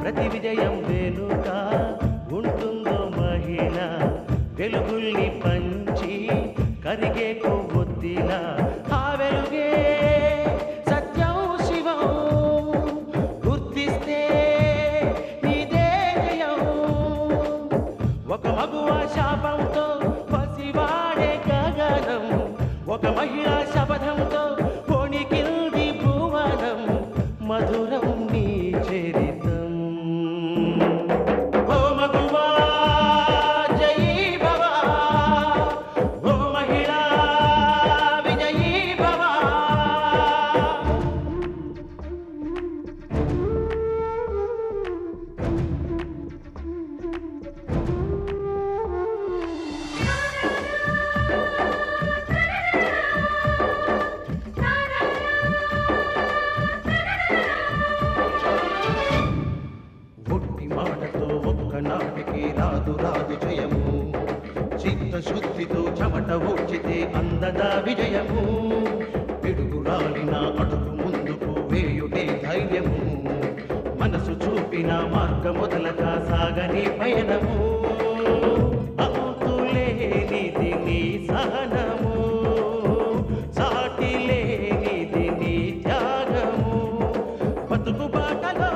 ప్రతి విజయం వెనుక ఉంటుందో మహిళ వెలుగుల్ని పంచి కరిగే కొవ్వొత్తిలా ఆ వెలుగే సత్యం శివం గుర్తిస్తే నీదే జయం ఒక మగువ శాపంతో పసివాడే గగనం ఒక మహిళా శపథంతో కొణికిల్ది భువనం మధురం నీ చరితం ఓ మగువా జయీ భవ ఓ మహిళా విజయీ భవ మాటతో ఒక్కనాటికి రాదు రాదు జయము చిత్తశుద్ధితో చెమట ఓడ్చితే అందదా విజయము పిడుగురాలిన అడుగు ముందుకు వేయుటే ధైర్యము మనసు చూపిన మార్గం మొదలగా సాగని పయనము అంతులేనిది నీ సహనము సాటి లేనిది నీ త్యాగము బతుకు బాటలో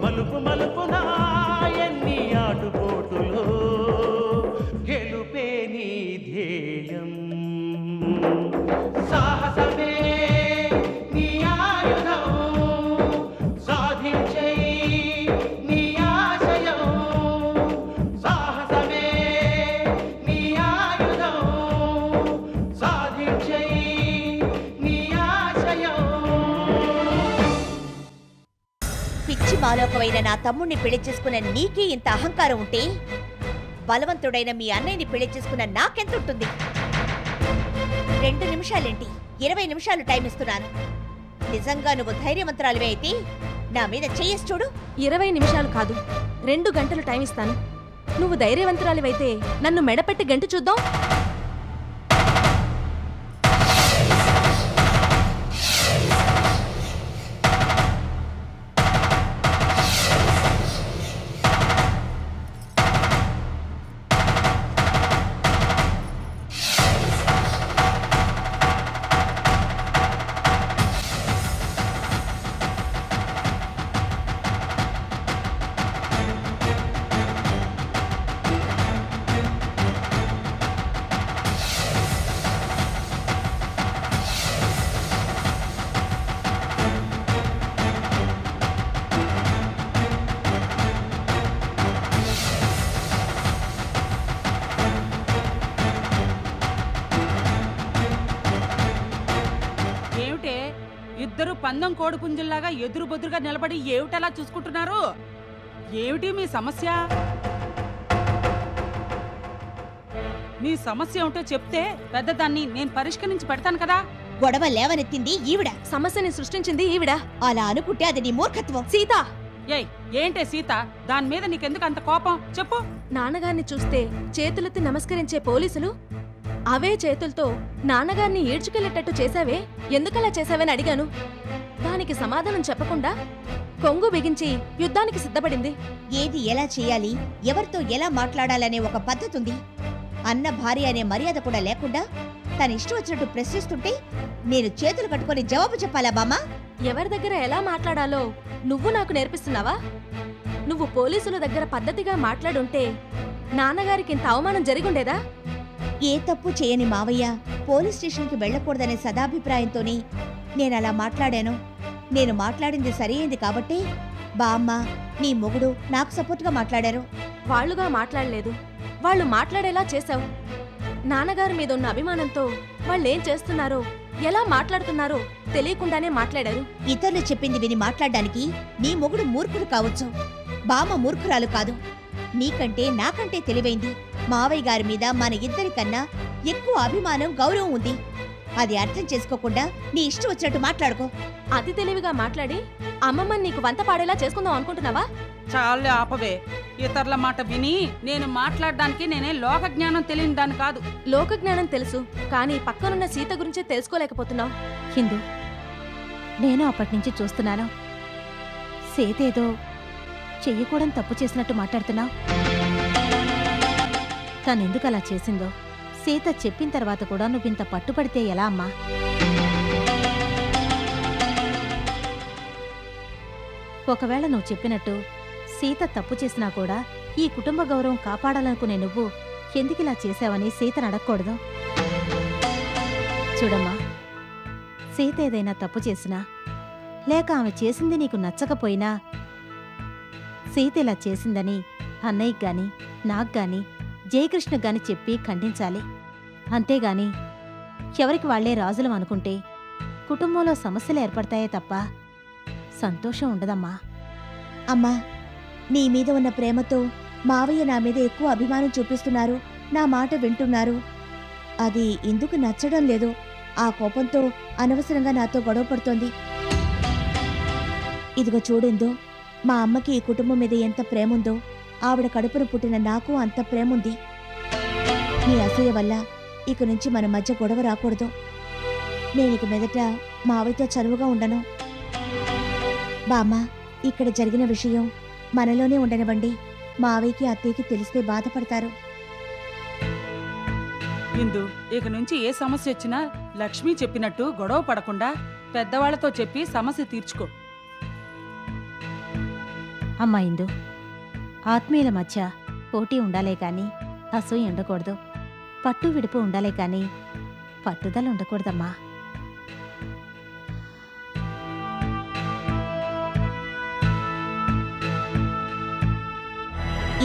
మలుపు మలుపున ఎన్ని ఆటుపోటులో గెలుపే నీ ధ్యేయం సాహసమే నీ ఆయుధం సాధించే నీ ఆశయం సాహసమే నీ ఆయుధం సాధించే నీ ఆశయం పిచ్చి మాలోకమైన నా తమ్ముణ్ణి పెళ్లి చేసుకున్న నీకే ఇంత అహంకారం ఉంటే బలవంతుడైన మీ అన్నయ్యని పెళ్లి చేసుకున్న నాకెంతుంటుంది 2 నిమిషాలేంటి 20 నిమిషాలు టైం ఇస్తున్నాను నిజంగా నువ్వు ధైర్యవంతురాలివే అయితే నా మీద చెయ్యేసి చూడు 20 నిమిషాలు కాదు 2 గంటలు టైం ఇస్తాను నువ్వు ధైర్యవంతురాలివైతే నన్ను మెడపెట్టి గంట చూద్దాం ఇద్దరు పందం కోడి పుంజుల్లాగా ఎదురు బొదురుగా నిలబడి ఏమిటలా చూసుకుంటున్నారు ఏమిటి మీ సమస్య మీ సమస్య ఉంటే చెప్తే పెద్దదాన్ని నేను పరిష్కరించి పెడతాను కదా గొడవ లేవనెత్తింది ఈవిడ సమస్యని సృష్టించింది ఈవిడ అలా అనుకుంటే అది నీ మూర్ఖత్వం సీత ఏయ్ ఏంటే సీత దాని మీద నీకెందుకు అంత కోపం చెప్పు నాన్నగారిని చూస్తే చేతులెత్తి నమస్కరించే పోలీసులు అవే చేతులతో నాన్నగారిని ఈడ్చుకెళ్లేటట్టు చేశావే ఎందుకలా చేశావని అడిగాను దానికి సమాధానం చెప్పకుండా కొంగు బిగించి యుద్ధానికి సిద్ధపడింది ఏది ఎలా చేయాలి ఎవరితో ఎలా మాట్లాడాలనే ఒక పద్ధతి ఉంది అన్న భార్య అనే మర్యాద కూడా లేకుండా తన ఇష్టం వచ్చినట్టు ప్రశ్నిస్తుంటే నేను చేతులు కట్టుకొని జవాబు చెప్పాలా బామ్మా ఎవరి దగ్గర ఎలా మాట్లాడాలో నువ్వు నాకు నేర్పిస్తున్నావా నువ్వు పోలీసుల దగ్గర పద్ధతిగా మాట్లాడుంటే నాన్నగారికి ఇంత అవమానం జరిగుండేదా ఏ తప్పు చేయని మావయ్య పోలీస్ స్టేషన్కి వెళ్లకూడదనే సదాభిప్రాయంతోనే నేనలా మాట్లాడాను నేను మాట్లాడింది సరైంది కాబట్టి బామ్మ నీ మొగుడు నాకు సపోర్ట్గా మాట్లాడారు వాళ్లుగా మాట్లాడలేదు వాళ్ళు మాట్లాడేలా చేశావు నాన్నగారి మీద ఉన్న అభిమానంతో వాళ్ళేం చేస్తున్నారో ఎలా మాట్లాడుతున్నారో తెలియకుండానే మాట్లాడారు ఇతరులు చెప్పింది విని మాట్లాడడానికి నీ మొగుడు మూర్ఖుడు కావచ్చు బామ్మ మూర్ఖురాలు కాదు నీకంటే నాకంటే తెలివైంది మావయ్య గారి మీద మన ఇద్దరికన్నా ఎక్కువ అభిమానం గౌరవం ఉంది అది అర్థం చేసుకోకుండా నీ ఇష్టం వచ్చినట్టు మాట్లాడుకో అతి తెలివిగా మాట్లాడి అమ్మమ్మని నీకు వంత పాడేలా చేసుకుందాం అనుకుంటున్నావా చాలే ఆపవే ఇతరుల మాట విని నేను మాట్లాడడానికి నేనే లోక జ్ఞానం తెలియని దాన్ని కాదు లోక జ్ఞానం తెలుసు కానీ పక్కనున్న సీత గురించే తెలుసుకోలేకపోతున్నావు హిందూ నేను అప్పటి నుంచి చూస్తున్నాను. సీతేదో చెయ్యకూడని తప్పు చేసినట్టు మాట్లాడుతున్నావు. తనెందుకు అలా చేసిందో సీత చెప్పిన తర్వాత కూడా నువ్వింత పట్టుపడితే ఎలా అమ్మా? ఒకవేళ నువ్వు చెప్పినట్టు సీత తప్పు చేసినా కూడా ఈ కుటుంబ గౌరవం కాపాడాలనుకునే నువ్వు ఎందుకిలా చేశావని సీతను అడగకూడదు. చూడమ్మా, సీత ఏదైనా తప్పు చేసినా లేక ఆమె చేసింది నీకు నచ్చకపోయినా సీత ఇలా చేసిందని అన్నయ్యకి గాని నాకు గాని జయకృష్ణకు గాని చెప్పి ఖండించాలి. అంతేగాని ఎవరికి వాళ్లే రాజులం అనుకుంటే కుటుంబంలో సమస్యలు ఏర్పడతాయే తప్ప సంతోషం ఉండదమ్మా. అమ్మా, నీ మీద ఉన్న ప్రేమతో మావయ్య నా మీద ఎక్కువ అభిమానం చూపిస్తున్నారు, నా మాట వింటున్నారు. అది ఎందుకు నచ్చడం లేదు. ఆ కోపంతో అనవసరంగా నాతో గొడవ పడుతోంది. ఇదిగో చూడేందో, మా అమ్మకి ఈ కుటుంబం మీద ఎంత ప్రేముందో ఆవిడ కడుపున పుట్టిన నాకు అంత ప్రేముంది. నీ అసూయ వల్ల ఇక నుంచి మన మధ్య గొడవ రాకూడదు. నేను ఇక మీదట మావయ్యతో చనువుగా ఉండను. బామ్మ, ఇక్కడ జరిగిన విషయం మనలోనే ఉండనివ్వండి. మావయ్యకి అత్తయ్యకి తెలిస్తే బాధపడతారు. ఇందు, ఇక నుంచి ఏ సమస్య వచ్చినా లక్ష్మి చెప్పినట్టు గొడవ పడకుండా పెద్దవాళ్లతో చెప్పి సమస్య తీర్చుకో. అమ్మా ఇందు, ఆత్మీయుల మధ్య పోటీ ఉండాలే కాని అసూయ ఉండకూడదు. పట్టు విడుపు ఉండాలే కాని పట్టుదల ఉండకూడదమ్మా.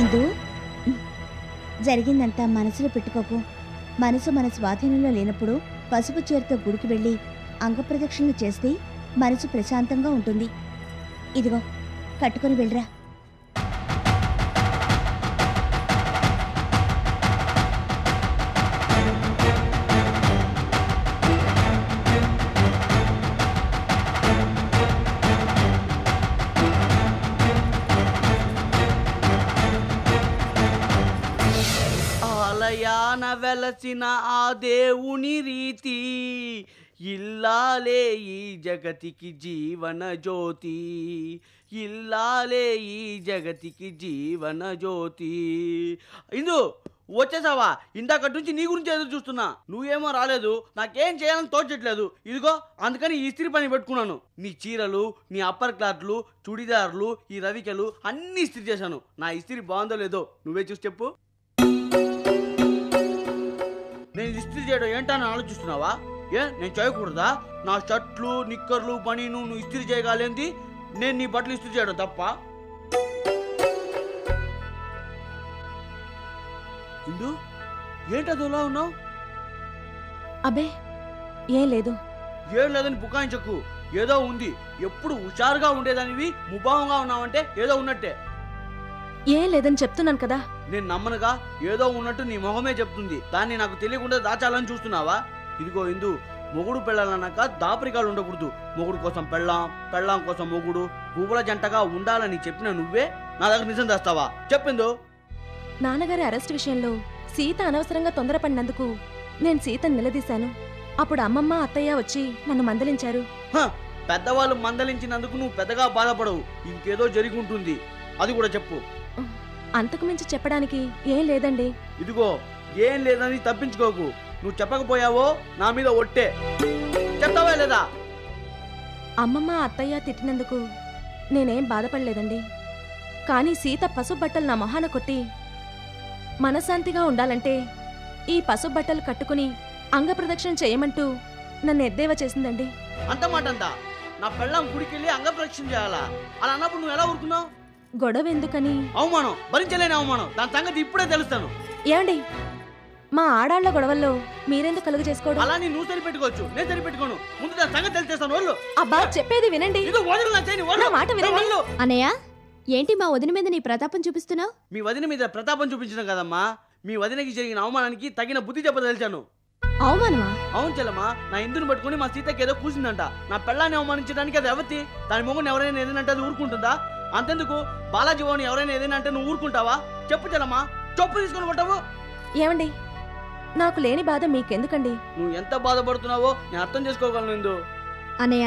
ఇందు, జరిగిందంతా మనసులో పెట్టుకోకు. మనసు మన స్వాధీనంలో లేనప్పుడు పసుపు చీరతో గుడికి వెళ్ళి అంగప్రదక్షిణలు చేస్తే మనసు ప్రశాంతంగా ఉంటుంది. ఇదిగో కట్టుకొని వెళ్ళరా. ఆలయాన వెలసిన ఆ దేవుని రీతి, ఇల్లాలే ఈ జగతికి జీవన జ్యోతి, ఇల్లాలే ఈ జగతికి జీవన జ్యోతి. ఇందు, వచ్చేసావా? ఇందాకటి నుంచి నీ గురించి ఎదురు చూస్తున్నా. నువ్వేమో రాలేదు, నాకేం చేయాలని తోచట్లేదు. ఇదిగో అందుకని ఈ ఇస్త్రీ పని పెట్టుకున్నాను. నీ చీరలు, నీ అప్పర్ క్లాత్లు, చుడిదార్లు, ఈ రవికలు అన్నీ ఇస్త్రీ చేశాను. నా ఇస్త్రీ బాగుందో లేదో నువ్వే చూసి చెప్పు. నేను ఇస్త్రీ చేయడం ఏంటని ఆలోచిస్తున్నావా? నేను చేయకూడదా? నా షర్ట్లు, నిక్కర్లు, పనీను నువ్వు ఇస్త్రీ చేయగలేంది, నేను నీ బట్టలు ఇస్త్రీ చేయడం తప్ప? ఇందు, ఏంటదోలా ఉన్నావు? అబ్బే ఏం లేదు. ఏం లేదని బుకాయించకు. ఏదో ఉంది. ఎప్పుడు హుషారుగా ఉండేదానివి ముభావంగా ఉన్నావంటే ఏదో ఉన్నట్టే. ఏం లేదని చెప్తున్నాను కదా. నేను నమ్మనుగా. ఏదో ఉన్నట్టు నీ మొహమే చెప్తుంది. దాన్ని నాకు తెలియకుండా దాచాలని చూస్తున్నావా? ఇదిగో ఇందు, మొగుడు పెళ్ళాలన్నాక దాపరికాలు ఉండకూడదు. మొగుడు కోసం పెళ్ళాం, పెళ్ళాం కోసం మొగుడు, పువ్వుల జంటగా ఉండాలని చెప్పిన నువ్వే నా దగ్గర నిజం తెస్తావా? చెప్పిందో. నాన్నగారి అరెస్ట్ విషయంలో సీత అనవసరంగా తొందరపడినందుకు నేను సీతను నిలదీశాను. అప్పుడు అమ్మమ్మ అత్తయ్య వచ్చి నన్ను మందలించారు. పెద్దవాళ్ళు మందలించినందుకు నువ్వు పెద్దగా బాధపడవు. ఇంకేదో జరిగి ఉంటుంది, అది కూడా చెప్పు. అంతకు మించి చెప్పడానికి ఏం లేదండి. ఇదిగో, ఏం లేదని తప్పించుకోకు. నువ్వు చెప్పకపోయావో నా మీద ఒట్టే. చెప్తావా లేదా? అమ్మమ్మ అత్తయ్య తిట్టినందుకు నేనేం బాధపడలేదండి. కానీ సీత పసుపు బట్టలు నా మొహాన కొట్టి మనశ్శాంతిగా ఉండాలంటే ఈ పసుపు బట్టలు కట్టుకుని అంగప్రదక్షిణ చేయమంటూ నన్ను ఎద్దేవా చేసిందండి. అంత మాట అంతా? నా పెళ్ళాం గుడికెళ్ళి అంగప్రదక్షిణ చేయాలా? అలా అన్నప్పుడు నువ్వు ఎలా ఊరుకున్నావు? గొడవ ఎందుకని? అవమానం, భరించలేని అవమానం. దాని సంగతి ఇప్పుడే తెలుస్తాను. ఏమండి, మా ఆడాళ్ల గొడవల్లో మీరెందుకు కలుగు చేసుకోవడం? అలా నువ్వు సరిపెట్టుకోవచ్చు, నేను సరిపెట్టుకోను. ముందు దాని సంగతి తెలిసేస్తాను. వాళ్ళు అబ్బా, చెప్పేది వినండి. నా మాట వినండి. అన్నయ్య, ఏంటి మా వదిన మీద నీ ప్రతాపం చూపిస్తున్నావు? మీ వదిన మీద ప్రతాపం చూపించడం కదమ్మా, మీ వదినకి జరిగిన అవమానానికి తగిన బుద్ధి చెప్పదలిచాను. అవమానమా? అవును చెల్లమ్మా, నా ఇందుని పట్టుకుని మా సీతకి ఏదో కూసిందంట. నా పెళ్ళాన్ని అవమానించడానికి అది ఎవతి? దాని మొగుని ఎవరైనా ఏదైనా అది ఊరుకుంటుందా? అంతెందుకు, బాలాజీ వాడిని ఎవరైనా ఏదైనా అంటే నువ్వు ఊరుకుంటావా? చెప్పు చెల్లమ్మా, చెప్పు తీసుకొని కొట్టావు. ఏమండి, నాకు లేని బాధ మీకెందుకండి? నువ్వు ఎంత బాధపడుతున్నావో నేను అర్థం చేసుకోగలను. అన్నయ్య,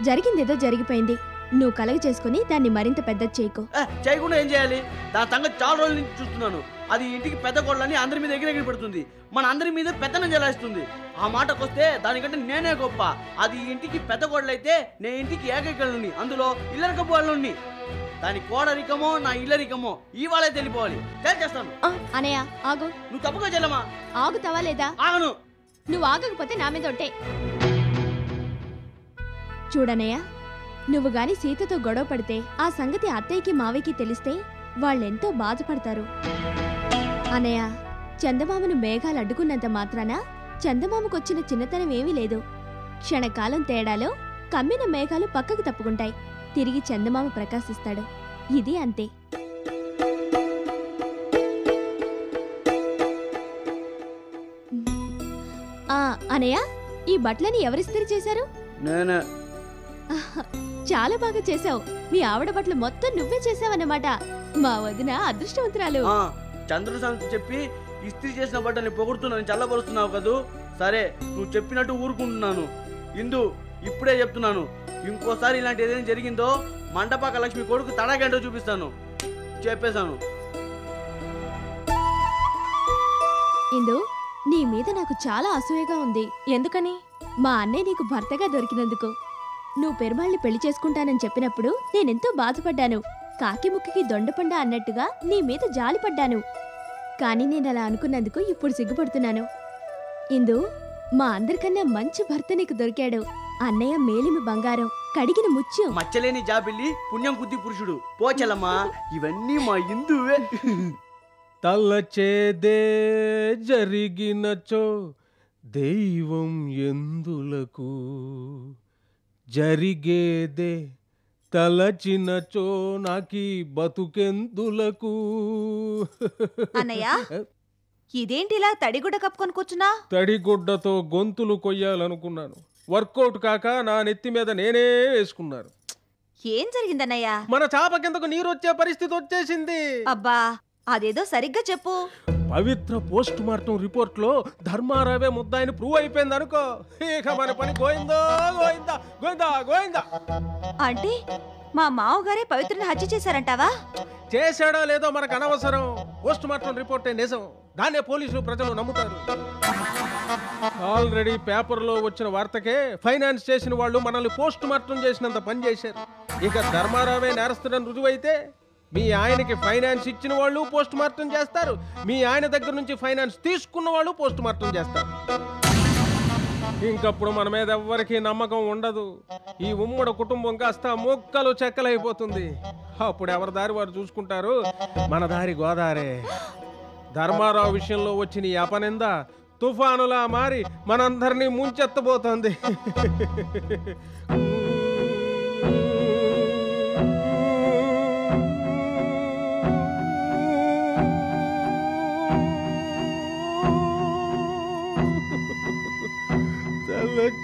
జరిగిందేదో జరిగిపోయింది. నువ్వు కలగ చేసుకుని దాన్ని మరింత పెద్ద చేయకు. చేయకుండా ఏం చేయాలి? దాని సంగతి చాలా రోజుల నుంచి చూస్తున్నాను. అది ఇంటికి పెద్ద కోళ్ళని అందరి మీద ఎగిరెగిరి పెడుతుంది, మన అందరి మీద పెద్దనం జలాయిస్తుంది. ఆ మాటకొస్తే దానికంటే నేనే గొప్ప. అది ఇంటికి పెద్ద కోళ్ళైతే నేను ఇంటికి ఏకైకల్ని, అందులో ఇల్లరికపు వాళ్ళని. దాని కోడరికమో నా ఇల్లరికమో ఇవాళే తెలిపోవాలి. చేస్తాను. అనయ్య ఆగు. నువ్వు తప్పుగా చెల్లమా. ఆగుతావా లేదా? ఆగను. నువ్వు ఆగకపోతే నా మీద ఒట్టే. చూడనయ్య, నువ్వు గాని సీతతో గొడవ పడితే ఆ సంగతి అత్తయ్యకి మావయ్యకి తెలిస్తే వాళ్ళెంతో బాధపడతారు. అనయ్య, చందమామను మేఘాలు అడ్డుకున్నంత మాత్రాన చందమామకొచ్చిన చిన్నతనం ఏమీ లేదు. క్షణకాలం తేడాలో కమ్మిన మేఘాలు పక్కకు తప్పుకుంటాయి, తిరిగి చందమామ ప్రకాశిస్తాడు. ఇది అంతే. అనయ్య, ఈ బట్టలని ఎవరిస్త్రీ చేశారు? నేనే. చాలా బాగా చేసావు. మీ ఆవిడ బట్టలు మొత్తం నువ్వే చేసావన్నమాట. మా వదిన అదృష్టవంతురాలు. చంద్రుడు సంగతి చెప్పి ఇస్త్రీ చేసిన బట్టని పొగుడుతున్నాను, చల్లబరుస్తున్నావు కదూ. సరే, నువ్వు చెప్పినట్టు ఊరుకుంటున్నాను. ఇందు, ఇప్పుడే చెప్తున్నాను, ఇంకోసారి ఇలాంటి ఏదైనా జరిగిందో మండపాక లక్ష్మి కొడుకు తడాగంటో చూపిస్తాను. చెప్పేశాను. ఇందు, నీ మీద నాకు చాలా అసూయగా ఉంది. ఎందుకని? మా అన్నయ్య నీకు భర్తగా దొరికినందుకు. నువ్వు పెరుమాళ్ళని పెళ్లి చేసుకుంటానని చెప్పినప్పుడు నేనెంతో బాధపడ్డాను. కాకి ముక్కికి దొండపండ అన్నట్టుగా నీ మీద జాలిపడ్డాను. కానీ నేనలా అనుకున్నందుకు ఇప్పుడు సిగ్గుపడుతున్నాను. ఇందు, మా అందరికన్నా మంచి భర్త నీకు దొరికాడు. అన్నయ్య మేలిమి బంగారం, కడిగిన ముత్యం. మచ్చలేని జాబిల్లి, పుణ్యం కుద్ది పురుషుడు. పోచలమ్మా, ఇవన్నీ మా ఇందువే. తలచేదే జరిగినచో దైవం ఎందులకు, జరిగేదే తలచినచో నాకీ బతుకెందులకు. అన్నయ్య, ఇదేంటిలా తడిగుడ్డ కప్పుకొని కూర్చున్నా? తడిగుడ్డతో గొంతులు కొయ్యాలనుకున్నాను. వర్కౌట్ కాక నా నెత్తి మీద నేనే వేసుకున్నాను. ఏం జరిగిందన్నయ్య? మన చాప కిందకు నీరొచ్చే పరిస్థితి వచ్చేసింది. అబ్బా, అదేదో సరిగ్గా చెప్పు. పవిత్ర పోస్ట్ మార్టం రిపోర్ట్ లో ధర్మారావే ముద్దాయిని ప్రూవ్ అయిపోయింది అనుకో. ఇక మన పని గోయిందా గోయిందా గోయిందా గోయిందా. అంటే మా మావగారే పవిత్రని హత్య చేశారంటావా? చేశాడో లేదో మనకు అనవసరం. పోస్ట్ మార్టం రిపోర్టే నిజం. దాన్నే పోలీసులు ప్రజలు నమ్ముతారు. ఆల్రెడీ పేపర్లో వచ్చిన వార్తకే ఫైనాన్స్ చేసిన వాళ్ళు మనల్ని పోస్ట్ మార్టం చేసినంత పని చేశారు. ఇక ధర్మారావే నేరస్తుడని రుజువైతే మీ ఆయనకి ఫైనాన్స్ ఇచ్చిన వాళ్ళు పోస్ట్ మార్టం చేస్తారు, మీ ఆయన దగ్గర నుంచి ఫైనాన్స్ తీసుకున్న వాళ్ళు పోస్ట్ మార్టం చేస్తారు. ఇంకప్పుడు మన మీద ఎవ్వరికీ నమ్మకం ఉండదు. ఈ ఉమ్మడి కుటుంబం కాస్త మొక్కలు చెక్కలైపోతుంది. అప్పుడు ఎవరి దారి వారు చూసుకుంటారు, మన దారి గోదారే. ధర్మారావు విషయంలో వచ్చిన ఈ అపనింద తుఫానులా మారి మనందరినీ ముంచెత్తబోతోంది.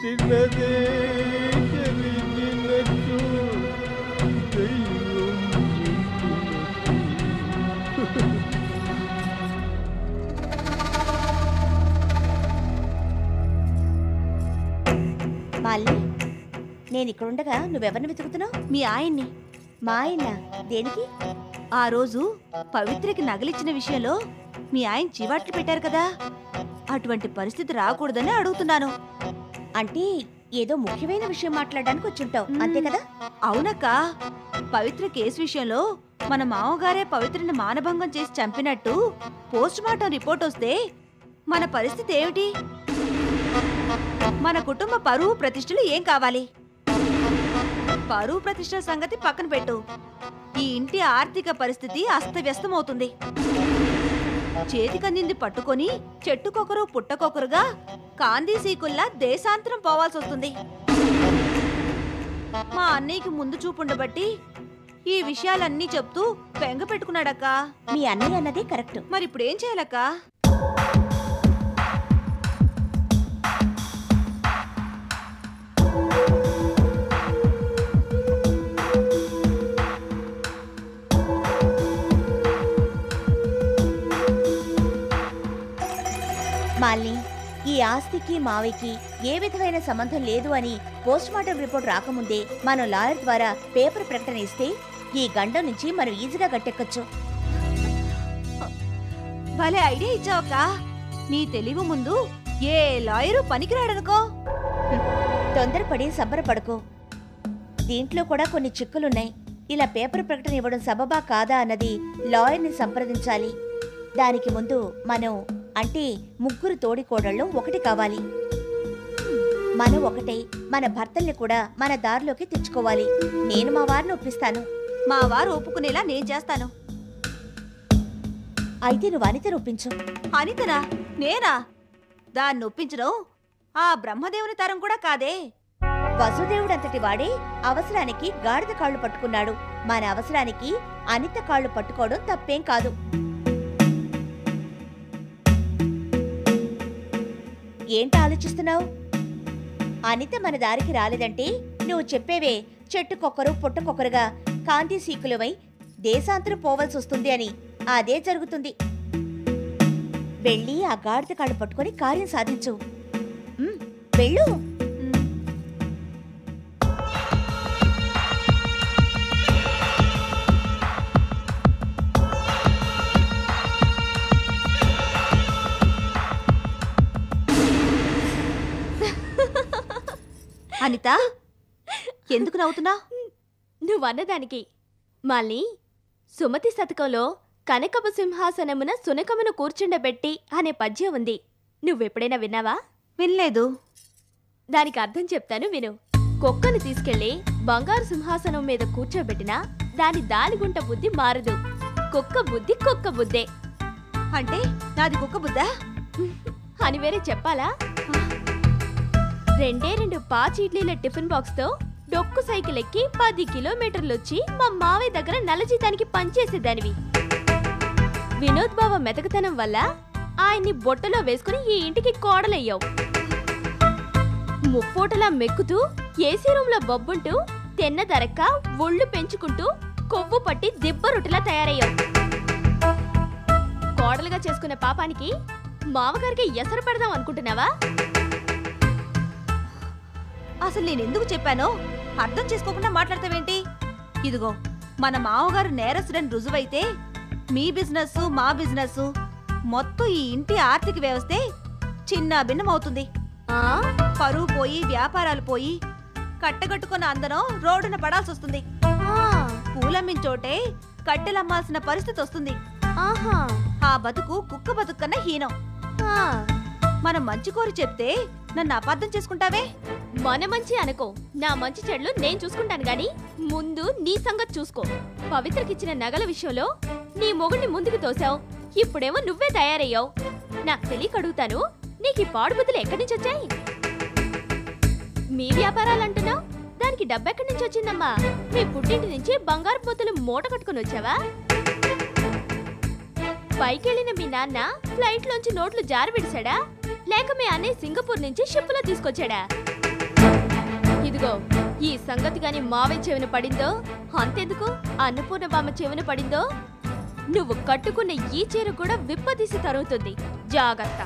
చిన్నదే జరిగినట్టు మాలి, నేను ఇక్కడుండగా నువ్వెవరిని వెతుకుతున్నావు? మీ ఆయన్ని. మా ఆయన దేనికి? ఆ రోజు పవిత్రకి నగలిచ్చిన విషయంలో మీ ఆయన చివాట్లు పెట్టారు కదా, అటువంటి పరిస్థితి రాకూడదని అడుగుతున్నాను. అంటే ఏదో ముఖ్యమైన విషయం మాట్లాడడానికి వచ్చుంటావు, అంతే కదా? అవునక్క, పవిత్ర కేసు విషయంలో మన మామగారే పవిత్రని మానభంగం చేసి చంపినట్టు పోస్ట్ మార్టం రిపోర్ట్ వస్తే మన పరిస్థితి ఏమిటి? మన కుటుంబ పరువు ప్రతిష్టలు ఏం కావాలి? పరువు ప్రతిష్టల సంగతి పక్కన పెట్టు, ఈ ఇంటి ఆర్థిక పరిస్థితి అస్తవ్యస్తమవుతుంది. చేతికందింది పట్టుకొని చెట్టుకొకరు పుట్టకొకరుగా కాందీసీకుల్లా దేశాంతరం పోవాల్సి వస్తుంది. మా అన్నయ్యకి ముందు చూపుండబట్టి ఈ విషయాలన్నీ చెప్తూ బెంగ పెట్టుకున్నాడక్క. మీ అన్నయ్య అన్నది కరెక్ట్. మరి ఇప్పుడు ఏం చేయాలక్క? మాలిని, ఈ ఆస్తికి మావయ్యకి ఏ విధమైన సంబంధం లేదు అని పోస్ట్మార్టం రిపోర్ట్ రాకముందే మనం లాయర్ ద్వారా పేపర్ ప్రకటన ఇస్తే ఈ గండం నుంచి మనం ఈజీగా గట్టెక్కొచ్చు. భలే ఐడియా ఇచ్చావక్క. నీ తెలివి ముందు ఏ లాయరు పనికిరాడనుకో. తొందరపడి సంబరపడుకో. దీంట్లో కూడా కొన్ని చిక్కులున్నాయి. ఇలా పేపర్ ప్రకటన ఇవ్వడం సబబా కాదా అన్నది లాయర్ని సంప్రదించాలి. దానికి ముందు మనం అంటే ముగ్గురు తోడికోడళ్ళు ఒకటి కావాలి. మనం ఒకటే మన భర్తల్ని కూడా మన దారిలోకి తెచ్చుకోవాలి. నేను మా వారిని ఒప్పిస్తాను. మా వారు ఒప్పుకునేలా నేను చేస్తాను. అయితే నువ్వు అనితను ఒప్పించు. అనితనా? నేనా? దాన్ని ఒప్పించడం ఆ బ్రహ్మదేవుని తరం కూడా కాదే. వసుదేవుడంతటి వాడే అవసరానికి గాడిద కాళ్ళు పట్టుకున్నాడు. మన అవసరానికి అనిత కాళ్ళు పట్టుకోవడం తప్పేం కాదు. ఏంటి ఆలోచిస్తున్నావు? అనిత మన దారికి రాలేదంటే నువ్వు చెప్పేవే చెట్టుకొక్కరు పుట్టకొక్కరుగా కాంతి సీకులమై దేశాంతరం పోవలసి వస్తుంది అని. అదే జరుగుతుంది. వెళ్ళి ఆ గాడిద కాళ్ళు పట్టుకొని కార్యం సాధించు. వెళ్ళు. అనిత, ఎందుకు నవ్వుతున్నావు? నువ్వన్నదానికి. మళ్ళీ సుమతి శతకంలో కనకపు సింహాసనమున సునకమును కూర్చుండబెట్టి అనే పద్యం ఉంది. నువ్వెప్పుడైనా విన్నావా? వినలేదు. దానికి అర్థం చెప్తాను విను. కుక్కను తీసుకెళ్లి బంగారు సింహాసనం మీద కూర్చోబెట్టినా దాని దానిగుంట బుద్ధి మారదు. కుక్క బుద్ధి కుక్క బుద్ధే. అంటే నాది కుక్క బుద్ధా అని వేరే చెప్పాలా? 2 పాచి ఇడ్లీల టిఫిన్ బాక్స్ తో డొక్కు సైకిల్ ఎక్కి 10 కిలోమీటర్లు వచ్చి మా మావయ్య దగ్గర నెల జీతానికి పనిచేసేదానివి. వినోద్ బావ మెతకతనం వల్ల ఆయన్ని బొట్టలో వేసుకుని ఈ ఇంటికి కోడలయ్యావు. ముప్పోటలా మెక్కుతూ ఏసీ రూమ్ లో బొబ్బుంటూ తెన్న ధరక్క ఒళ్ళు పెంచుకుంటూ కొవ్వు పట్టి దిబ్బ రొట్టెలా తయారయ్యావు. కోడలుగా చేసుకున్న పాపానికి మామగారికి ఎసరు పెడదాం అనుకుంటున్నావా? అసలు నేనెందుకు చెప్పానో అర్థం చేసుకోకుండా మాట్లాడతావేంటి? ఇదిగో, మన మామగారు నేరస్తుడని రుజువైతే మీ బిజినెస్ మా బిజినెస్ మొత్తం ఈ ఇంటి ఆర్థిక వ్యవస్థే చిన్న భిన్నమవుతుంది. పరువు పోయి వ్యాపారాలు పోయి కట్టగట్టుకున్న అందరం రోడ్డున పడాల్సి వస్తుంది. పూలమ్మించోటే కట్టెలమ్మాల్సిన పరిస్థితి వస్తుంది. ఆ బతుకు కుక్క బతుకు కన్నా హీనం. మనం మంచి కోరి చెప్తే నన్ను అపార్థం చేసుకుంటావే? మన మంచి అనుకో, నా మంచి చెడ్లు నేను చూసుకుంటాను గాని ముందు నీ సంగతి చూసుకో. పవిత్రకిచ్చిన నగల విషయంలో నీ మొగుడిని ముందుకు తోసావు. ఇప్పుడేమో నువ్వే తయారయ్యావు. నాకు తెలియక అడుగుతాను, నీకు ఈ పాడు బుద్ధులు ఎక్కడి నుంచి వచ్చాయి? మీ వ్యాపారాలు అంటున్నావు, దానికి డబ్బెక్కడి నుంచి వచ్చిందమ్మా? మీ పుట్టింటి నుంచి బంగారు పొత్తులు మూట కట్టుకుని వచ్చావా? పైకెళ్ళిన మీ నాన్న ఫ్లైట్ లోంచి నోట్లు జారి విడిచాడా, లేక మీ అన్నయ్య సింగపూర్ నుంచి షిప్పులో తీసుకొచ్చాడా? ఇదిగో, ఈ సంగతి గాని మావయ్య చెవిన పడిందో, అంతెందుకు అన్నపూర్ణ బామ్మ చెవిన పడిందో, నువ్వు కట్టుకున్న ఈ చీర కూడా విప్పదీసి తరుగుతుంది. జాగ్రత్త.